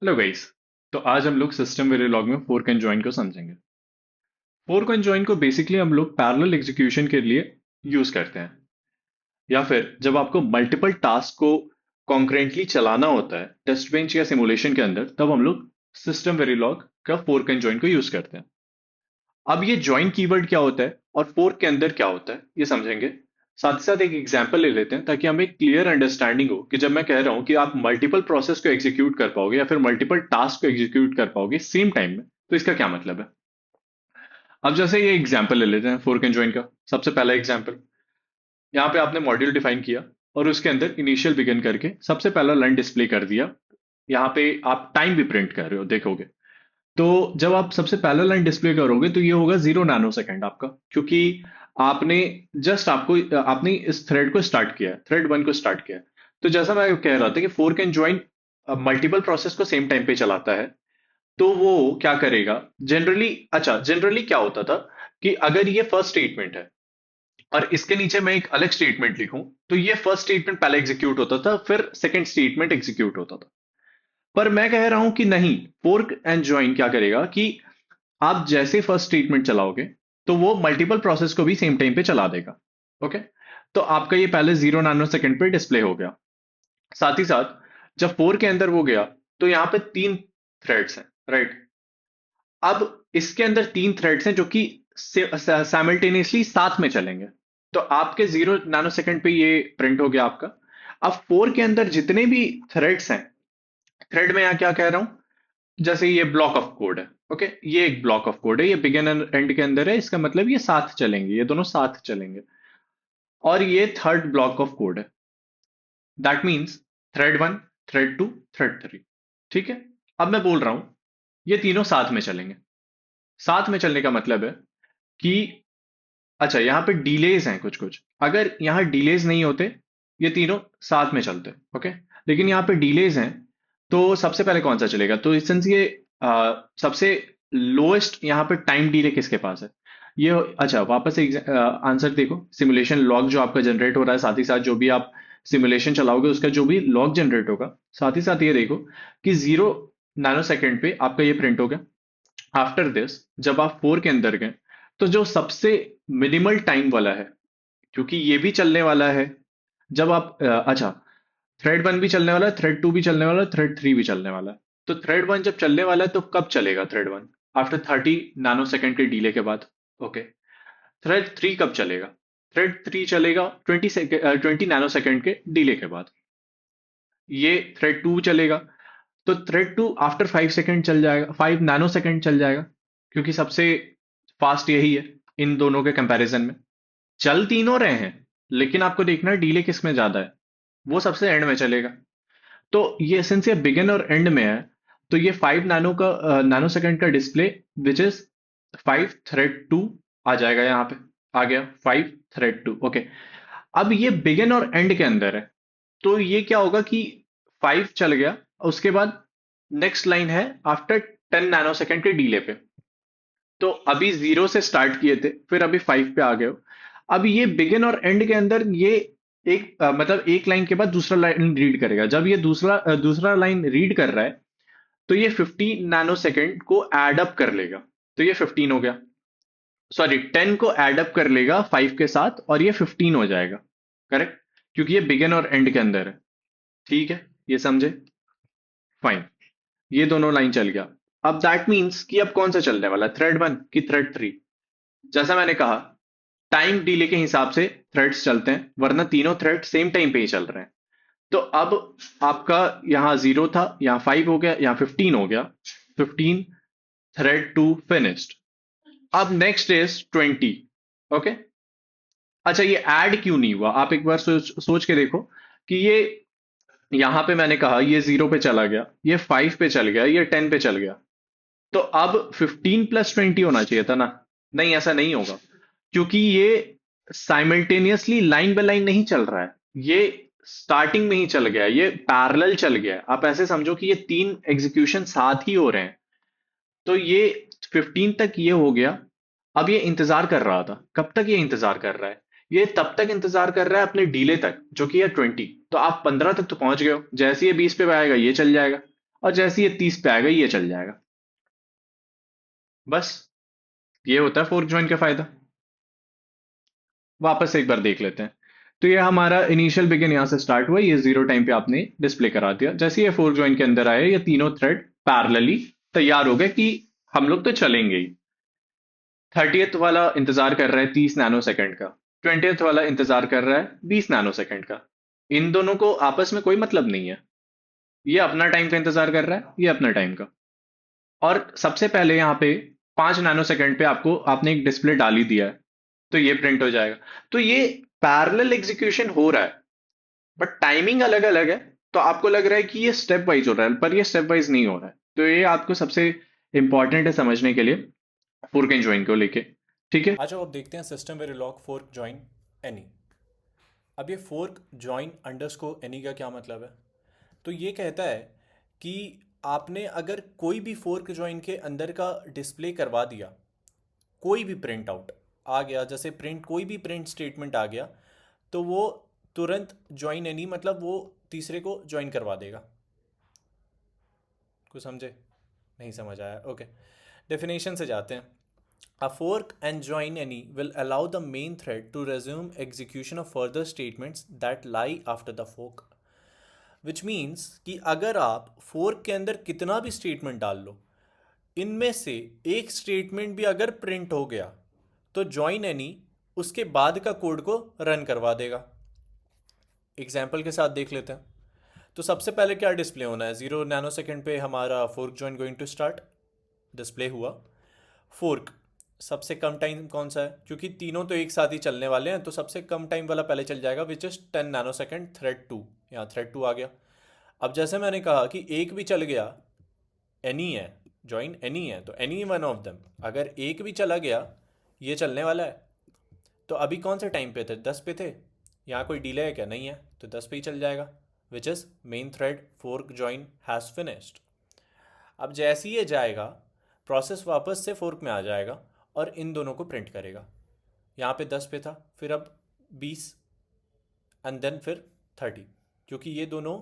Hello guys. तो आज हम लोग सिस्टम वेरिलॉग में फोर्क एंड जॉइन को समझेंगे। फोर्क एंड जॉइन को बेसिकली हम लोग पैरेलल एग्जीक्यूशन के लिए यूज करते हैं, या फिर जब आपको मल्टीपल टास्क को कॉन्करेंटली चलाना होता है टेस्ट बेंच या सिमुलेशन के अंदर, तब हम लोग सिस्टम वेरिलॉग का फोर्क एंड जॉइन को यूज करते हैं। अब ये जॉइन कीवर्ड क्या होता है और फोर्क के अंदर क्या होता है ये समझेंगे। साथ ही साथ एक एग्जांपल ले लेते हैं ताकि हमें क्लियर अंडरस्टैंडिंग हो कि जब मैं कह रहा हूं कि आप मल्टीपल प्रोसेस को एग्जीक्यूट कर पाओगे या फिर मल्टीपल टास्क को एग्जीक्यूट कर पाओगे सेम टाइम में, तो इसका क्या मतलब है। अब जैसे ये एग्जांपल ले लेते हैं फोर्क एंड जॉइन का। सबसे पहला एग्जांपल, यहाँ पे आपने मॉड्यूल डिफाइन किया और उसके अंदर इनिशियल बिगिन करके सबसे पहला लाइन डिस्प्ले कर दिया। यहाँ पे आप टाइम भी प्रिंट कर रहे हो, देखोगे। तो जब आप सबसे पहला लाइन डिस्प्ले करोगे तो ये होगा 0 नैनो सेकंड आपका, क्योंकि आपने आपने इस थ्रेड को स्टार्ट किया है, थ्रेड वन को स्टार्ट किया है। तो जैसा मैं कह रहा था कि fork and join multiple process को सेम टाइम पे चलाता है, तो वो क्या करेगा जनरली। अच्छा, जनरली क्या होता था कि अगर ये फर्स्ट स्टेटमेंट है और इसके नीचे मैं एक अलग स्टेटमेंट लिखूं, तो ये फर्स्ट स्टेटमेंट पहले एग्जीक्यूट होता था, फिर सेकंड स्टेटमेंट एग्जीक्यूट होता था। पर मैं कह रहा हूं कि नहीं, फोर्क एंड ज्वाइन क्या करेगा कि आप जैसे फर्स्ट स्टेटमेंट चलाओगे तो वो मल्टीपल प्रोसेस को भी सेम टाइम पे चला देगा। ओके। तो आपका ये पहले 0 नैनो सेकंड पे डिस्प्ले हो गया। साथ ही साथ जब फोर के अंदर वो गया तो यहाँ पे तीन थ्रेड्स हैं, राइट। अब इसके अंदर तीन थ्रेड्स हैं जो कि साइमल्टेनियसली साथ में चलेंगे। तो आपके 0 नैनो सेकंड पे ये प्रिंट हो गया आपका। अब फोर के अंदर जितने भी थ्रेड्स हैं, थ्रेड में यहाँ क्या कह रहा हूं, जैसे ये ब्लॉक ऑफ कोड है। ओके, ये एक ब्लॉक ऑफ कोड है, ये बिगिन एंड एंड के अंदर है, इसका मतलब ये साथ चलेंगे, ये दोनों साथ चलेंगे। और ये थर्ड ब्लॉक ऑफ कोड है। That means thread one, thread two, thread three. ठीक है। अब मैं बोल रहा हूं ये तीनों साथ में चलेंगे। साथ में चलने का मतलब है कि अच्छा, यहाँ पे डिलेज हैं कुछ कुछ। अगर यहाँ डिलेज नहीं होते, ये तीनों साथ में चलते। ओके। लेकिन यहाँ पे डिलेज हैं, तो सबसे पहले कौन सा चलेगा। तो सिंस ये सबसे लोएस्ट यहाँ पे टाइम डिले किसके पास है, ये। अच्छा, वापस से आंसर देखो। सिमुलेशन लॉग जो आपका जनरेट हो रहा है, साथ ही साथ जो भी आप सिमुलेशन चलाओगे उसका जो भी लॉग जनरेट होगा, साथ ही साथ ये देखो कि 0 नैनो सेकंड पे आपका ये प्रिंट हो गया। आफ्टर दिस जब आप फोर के अंदर गए, तो जो सबसे मिनिमल टाइम वाला है, क्योंकि ये भी चलने वाला है। जब आप अच्छा, थ्रेड वन भी चलने वाला है, थ्रेड टू भी चलने वाला है, थ्रेड थ्री भी चलने वाला है। तो थ्रेड वन जब चलने वाला है तो कब चलेगा thread one, after 30 nano second के डिले के बाद। ओके। थ्रेड थ्री कब चलेगा, थ्रेड थ्री चलेगा 20 नैनो सेकंड के डिले के बाद। ये थ्रेड टू चलेगा, तो थ्रेड टू आफ्टर 5 सेकंड चल जाएगा, 5 नैनो सेकंड चल जाएगा, क्योंकि सबसे फास्ट यही है इन दोनों के कंपैरिजन में। चल तीनों रहे हैं, लेकिन आपको देखना है डीले किस में ज्यादा है, वो सबसे एंड में चलेगा। तो ये सिंस ये बिगिन और एंड में है, तो ये 5 नैनो सेकंड का डिस्प्ले विच इज 5 थ्रेड 2 आ जाएगा यहाँ पे। आ गया 5 थ्रेड 2। ओके। अब ये बिगिन और एंड के अंदर है, तो ये क्या होगा कि 5 चल गया, उसके बाद नेक्स्ट लाइन है आफ्टर 10 नैनो सेकंड के डीले पे। तो अभी 0 से स्टार्ट किए थे, फिर अभी 5 पे आ गए हो। अब ये बिगिन और एंड के अंदर ये एक मतलब एक लाइन के बाद दूसरा लाइन रीड करेगा। जब ये दूसरा लाइन रीड कर रहा है, तो ये 15 नैनो सेकंड को एड अप कर लेगा। तो ये 15 हो गया, सॉरी 10 को एड अप कर लेगा 5 के साथ और ये 15 हो जाएगा। करेक्ट, क्योंकि ये बिगिन और एंड के अंदर है। ठीक है, ये समझे। फाइन। ये दोनों लाइन चल गया। अब दैट मीन्स कि अब कौन सा चलने वाला है, थ्रेड वन की थ्रेड थ्री। जैसा मैंने कहा, टाइम डिले के हिसाब से थ्रेड्स चलते हैं, वरना तीनों थ्रेड सेम टाइम पे ही चल रहे हैं। तो अब आपका यहाँ 0 था, यहाँ 5 हो गया, यहाँ 15 हो गया। 15, थ्रेड 2 फिनिश्ड। अब नेक्स्ट इज 20। ओके। अच्छा, ये ऐड क्यों नहीं हुआ, आप एक बार सोच के देखो कि ये यहाँ पे मैंने कहा ये 0 पे चला गया, ये 5 पे चल गया, ये 10 पे चल गया। तो अब 15 + 20 होना चाहिए था ना। नहीं, ऐसा नहीं होगा, क्योंकि ये साइमल्टेनियसली लाइन बाय लाइन नहीं चल रहा है। ये स्टार्टिंग में ही चल गया है, ये पैरेलल चल गया है। आप ऐसे समझो कि ये तीन एग्जीक्यूशन साथ ही हो रहे हैं। तो ये 15 तक ये हो गया। अब ये इंतजार कर रहा था, कब तक ये इंतजार कर रहा है, ये तब तक इंतजार कर रहा है अपने डीले तक, जो कि है 20। तो आप 15 तक तो पहुंच गए हो, जैसे ही ये 20 पे आएगा ये चल जाएगा। और जैसे ये 30 पे आएगा ये चल जाएगा। बस ये होता है फोर्क ज्वाइन का फायदा। वापस से एक बार देख लेते हैं। तो ये हमारा इनिशियल बिगिन यहाँ से स्टार्ट हुआ, ये जीरो टाइम पे आपने डिस्प्ले करा दिया। जैसे ये फोर्क ज्वाइन के अंदर आया, ये तीनों थ्रेड पैरेलली तैयार हो गए कि हम लोग तो चलेंगे ही। 30th वाला इंतजार कर रहा है 30 नैनो सेकंड का, 20th वाला इंतजार कर रहा है 20 नैनो सेकंड का। इन दोनों को आपस में कोई मतलब नहीं है। ये अपना टाइम का इंतजार कर रहा है, ये अपना टाइम का। और सबसे पहले यहाँ पे 5 नैनो सेकंड पे आपको आपने एक डिस्प्ले डाल ही दिया है, तो ये प्रिंट हो जाएगा। तो ये पैरेलल एग्जीक्यूशन हो रहा है, बट टाइमिंग अलग अलग है। तो आपको लग रहा है कि ये स्टेप वाइज हो रहा है, पर ये स्टेप वाइज नहीं हो रहा है। तो ये आपको सबसे इंपॉर्टेंट है समझने के लिए फोर्क एंड ज्वाइन को लेके। ठीक है। आज अब देखते हैं system Verilog fork join any. अब ये फोर्क जॉइन अंडरस्कोर एनी का क्या मतलब है? तो ये कहता है कि आपने अगर कोई भी फोर्क जॉइन के अंदर का डिस्प्ले करवा दिया, कोई भी प्रिंट आउट आ गया, जैसे प्रिंट कोई भी प्रिंट स्टेटमेंट आ गया, तो वो तुरंत जॉइन एनी मतलब वो तीसरे को जॉइन करवा देगा। कुछ समझे? नहीं समझ आया? ओके, डेफिनेशन से जाते हैं। A fork and join any will allow the main thread to resume execution of further statements that lie after the fork. Which means कि अगर आप fork के अंदर कितना भी स्टेटमेंट डाल लो, इनमें से एक स्टेटमेंट भी अगर प्रिंट हो गया, तो join any उसके बाद का कोड को रन करवा देगा। एग्जाम्पल के साथ देख लेते हैं। तो सबसे पहले क्या डिस्प्ले होना है? 0 नैनो सेकेंड पे हमारा fork join going to start display हुआ। फोर्क सबसे कम टाइम कौन सा है? क्योंकि तीनों तो एक साथ ही चलने वाले हैं, तो सबसे कम टाइम वाला पहले चल जाएगा, which is 10 nano second, thread two. यहाँ थ्रेड टू आ गया। अब जैसे मैंने कहा कि एक भी चल गया, एनी है, जॉइन एनी है, तो एनी वन ऑफ देम, अगर एक भी चला गया ये चलने वाला है। तो अभी कौन से टाइम पे थे? 10 पे थे। यहाँ कोई डिले है क्या? नहीं है, तो 10 पे ही चल जाएगा, which is main thread fork join has finished. अब जैसे ही ये जाएगा, प्रोसेस वापस से फोर्क में आ जाएगा और इन दोनों को प्रिंट करेगा। यहाँ पे 10 पे था, फिर अब 20, एंड देन फिर 30, क्योंकि ये दोनों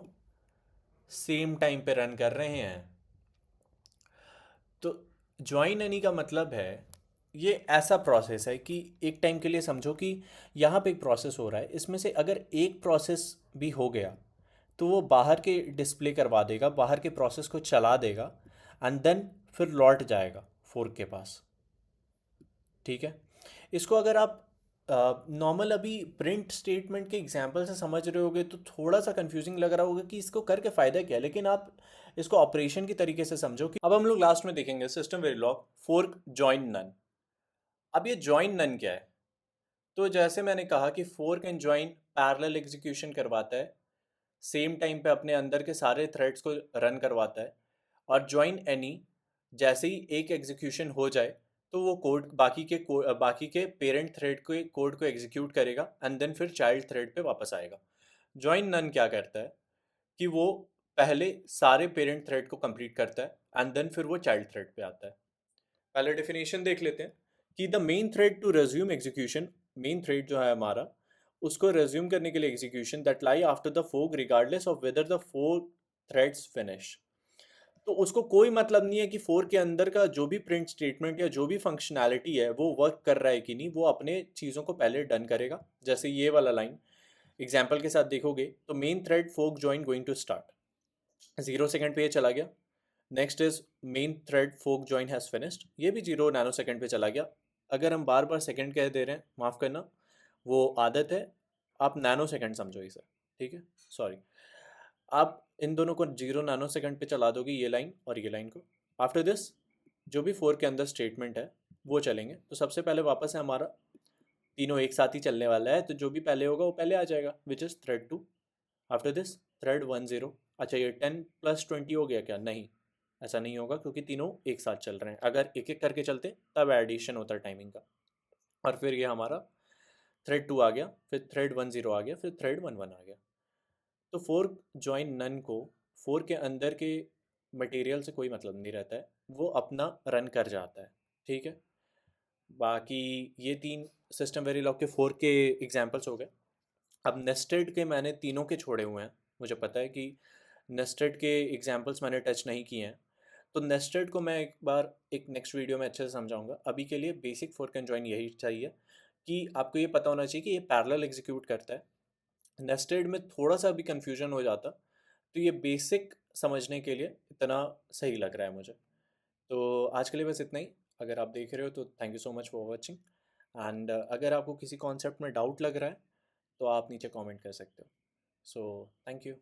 सेम टाइम पे रन कर रहे हैं। तो ज्वाइन एनी का मतलब है, ये ऐसा प्रोसेस है कि एक टाइम के लिए समझो कि यहाँ पे एक प्रोसेस हो रहा है, इसमें से अगर एक प्रोसेस भी हो गया तो वो बाहर के डिस्प्ले करवा देगा, बाहर के प्रोसेस को चला देगा, एंड देन फिर लौट जाएगा फोर्क के पास। ठीक है। इसको अगर आप नॉर्मल अभी प्रिंट स्टेटमेंट के एग्जांपल से समझ रहे होगे तो थोड़ा सा कंफ्यूजिंग लग रहा होगा कि इसको करके फ़ायदा क्या है, लेकिन आप इसको ऑपरेशन की तरीके से समझो। कि अब हम लोग लास्ट में देखेंगे system Verilog fork join none. अब ये जॉइन नन क्या है? तो जैसे मैंने कहा कि fork and join parallel execution करवाता है, सेम टाइम पे अपने अंदर के सारे थ्रेड्स को रन करवाता है। और ज्वाइन एनी, जैसे ही एक एग्जीक्यूशन हो जाए तो वो कोड बाकी के पेरेंट थ्रेड के कोड को एग्जीक्यूट करेगा, एंड देन फिर चाइल्ड थ्रेड पे वापस आएगा। ज्वाइन नन क्या करता है कि वो पहले सारे पेरेंट थ्रेड को कंप्लीट करता है, एंड देन फिर वो चाइल्ड थ्रेड पे आता है। पहले डेफिनेशन देख लेते हैं कि the main thread to resume execution, main thread जो है हमारा, उसको रेज्यूम करने के लिए execution that lie after the fork regardless of whether the four threads finish. तो उसको कोई मतलब नहीं है कि फोर के अंदर का जो भी प्रिंट स्टेटमेंट या जो भी फंक्शनैलिटी है वो वर्क कर रहा है कि नहीं, वो अपने चीज़ों को पहले डन करेगा। जैसे ये वाला लाइन एग्जाम्पल के साथ देखोगे तो main thread fork join going to start, 0 second पे ये चला गया। Next is main thread fork join has finished, ये भी 0 नैनो सेकेंड पे चला गया। अगर हम बार बार सेकेंड कह दे रहे हैं, माफ़ करना, वो आदत है, आप नैनो सेकेंड समझो इसे। ठीक है, सॉरी। आप इन दोनों को 0 नैनो सेकेंड पे चला दोगे, ये लाइन और ये लाइन को। आफ्टर दिस जो भी फोर के अंदर स्टेटमेंट है वो चलेंगे। तो सबसे पहले वापस है हमारा, तीनों एक साथ ही चलने वाला है, तो जो भी पहले होगा वो पहले आ जाएगा, which is thread two. After this thread 10। अच्छा, ये 10 + 20 हो गया क्या? नहीं, ऐसा नहीं होगा, क्योंकि तीनों एक साथ चल रहे हैं। अगर एक एक करके चलते तब एडिशन होता टाइमिंग का। और फिर ये हमारा थ्रेड 2 आ गया, फिर थ्रेड 10 आ गया, फिर थ्रेड 11 आ गया। तो फोर्क जॉइन नन को फोर के अंदर के मटेरियल से कोई मतलब नहीं रहता है, वो अपना रन कर जाता है। ठीक है। बाकी ये तीन सिस्टम वेरिलॉग के फोर के एग्जांपल्स हो गए। अब नेस्टेड के मैंने तीनों के छोड़े हुए हैं। मुझे पता है कि नेस्टेड के एग्जांपल्स मैंने टच नहीं किए हैं। तो नेस्टेड को मैं एक बार एक नेक्स्ट वीडियो में अच्छे से समझाऊंगा। अभी के लिए बेसिक फोर्क एंड जॉइन यही चाहिए कि आपको ये पता होना चाहिए कि ये पैरेलल एग्जीक्यूट करता है। नेस्टेड में थोड़ा सा भी कन्फ्यूजन हो जाता, तो ये बेसिक समझने के लिए इतना सही लग रहा है मुझे। तो आज के लिए बस इतना ही। अगर आप देख रहे हो तो thank you so much for watching. And अगर आपको किसी कॉन्सेप्ट में डाउट लग रहा है तो आप नीचे कमेंट कर सकते हो। So thank you.